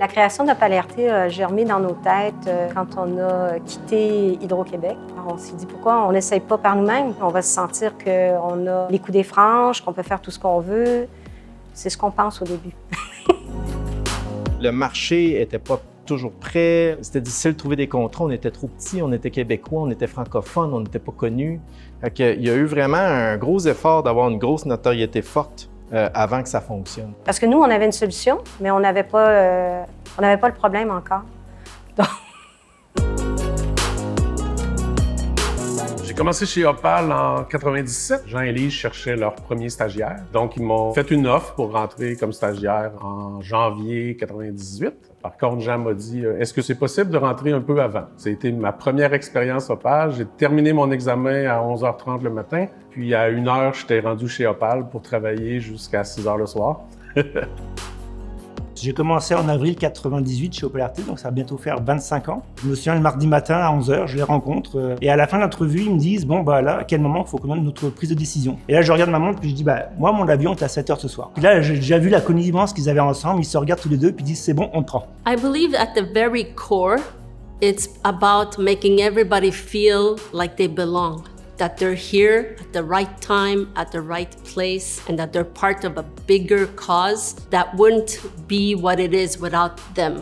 La création d'OPAL-RT a germé dans nos têtes quand on a quitté Hydro-Québec. Alors, on s'est dit pourquoi on n'essaye pas par nous-mêmes. On va se sentir qu'on a les coups des franges, qu'on peut faire tout ce qu'on veut. C'est ce qu'on pense au début. Le marché n'était pas toujours prêt. C'était difficile de trouver des contrats. On était trop petits, on était québécois, on était francophones, on n'était pas connus. Il y a eu vraiment un gros effort d'avoir une grosse notoriété forte avant que ça fonctionne. Parce que nous, on avait une solution, mais on n'avait pas le problème encore. Donc... J'ai commencé chez OPAL en 97. Jean et Lise cherchaient leur premier stagiaire. Donc, ils m'ont fait une offre pour rentrer comme stagiaire en janvier 98. Par contre, Jean m'a dit « Est-ce que c'est possible de rentrer un peu avant? » Ça a été ma première expérience OPAL. J'ai terminé mon examen à 11h30 le matin. Puis à 1h, j'étais rendu chez OPAL pour travailler jusqu'à 6h le soir. J'ai commencé en avril 98 chez OPAL-RT, donc ça va bientôt faire 25 ans. Je me souviens, le mardi matin à 11h, je les rencontre et à la fin de l'entrevue, ils me disent « Bon, bah là, à quel moment il faut qu'on donne notre prise de décision ?» Et là, je regarde ma montre puis je dis « Bah, moi, mon avion est à 7h ce soir. » Puis là, j'ai déjà vu la connivence qu'ils avaient ensemble, ils se regardent tous les deux puis ils disent « C'est bon, on te prend. » I believe at the very core, it's about making everybody feel like they belong. That they're here at the right time, at the right place, and that they're part of a bigger cause that wouldn't be what it is without them.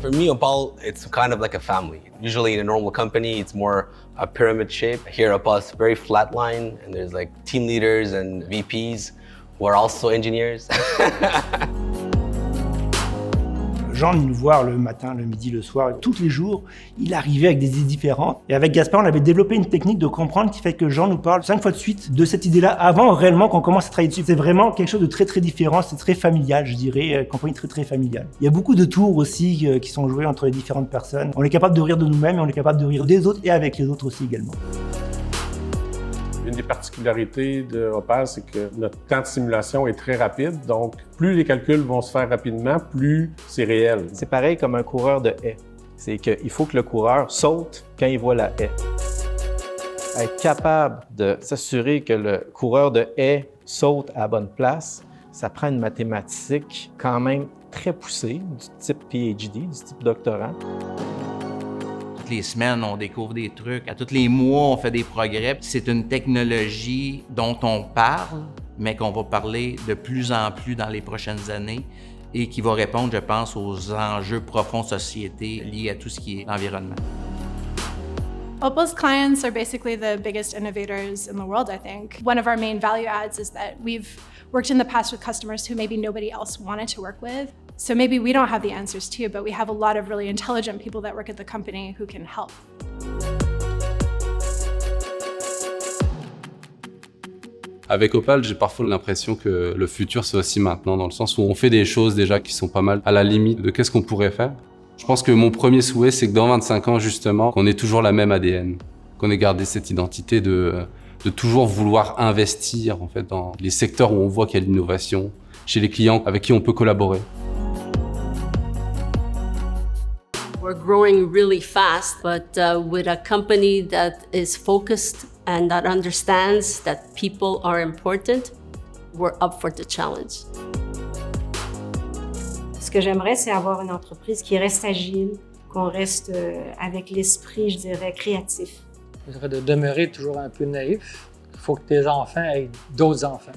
For me, OPAL, it's kind of like a family. Usually in a normal company, it's more a pyramid shape. Here at OPAL, it's very flat line, and there's like team leaders and VPs who are also engineers. Jean venait nous voir le matin, le midi, le soir, tous les jours, il arrivait avec des idées différentes. Et avec Gaspard, on avait développé une technique de comprendre qui fait que Jean nous parle 5 fois de suite de cette idée-là avant réellement qu'on commence à travailler dessus. C'est vraiment quelque chose de très très différent, c'est très familial, je dirais, compagnie très très familiale. Il y a beaucoup de tours aussi qui sont joués entre les différentes personnes. On est capable de rire de nous-mêmes et on est capable de rire des autres et avec les autres aussi également. Une des particularités de OPAL, c'est que notre temps de simulation est très rapide. Donc, plus les calculs vont se faire rapidement, plus c'est réel. C'est pareil comme un coureur de haie. C'est qu'il faut que le coureur saute quand il voit la haie. Être capable de s'assurer que le coureur de haie saute à la bonne place, ça prend une mathématique quand même très poussée, du type PhD, du type doctorant. Toutes les semaines, on découvre des trucs. À tous les mois, on fait des progrès. C'est une technologie dont on parle, mais qu'on va parler de plus en plus dans les prochaines années et qui va répondre, je pense, aux enjeux profonds de société liés à tout ce qui est l'environnement. OPAL's clients are basically the biggest innovators in the world, I think. One of our main value adds is that we've worked in the past with customers who maybe nobody else wanted to work with. So maybe we don't have the answers too, but we have a lot of really intelligent people that work at the company who can help. Avec OPAL, j'ai parfois l'impression que le futur, c'est aussi maintenant, dans le sens où on fait des choses déjà qui sont pas mal à la limite de qu'est-ce qu'on pourrait faire. Je pense que mon premier souhait, c'est que dans 25 ans, justement, qu'on ait toujours la même ADN, qu'on ait gardé cette identité de toujours vouloir investir en fait, dans les secteurs où on voit qu'il y a de l'innovation, chez les clients avec qui on peut collaborer. We're growing really fast, but with a company that is focused and that understands that people are important, we're up for the challenge. Ce que j'aimerais, c'est avoir une entreprise qui reste agile, qu'on reste avec l'esprit, je dirais, créatif. Ce serait de demeurer toujours un peu naïf. Il faut que tes enfants aient d'autres enfants.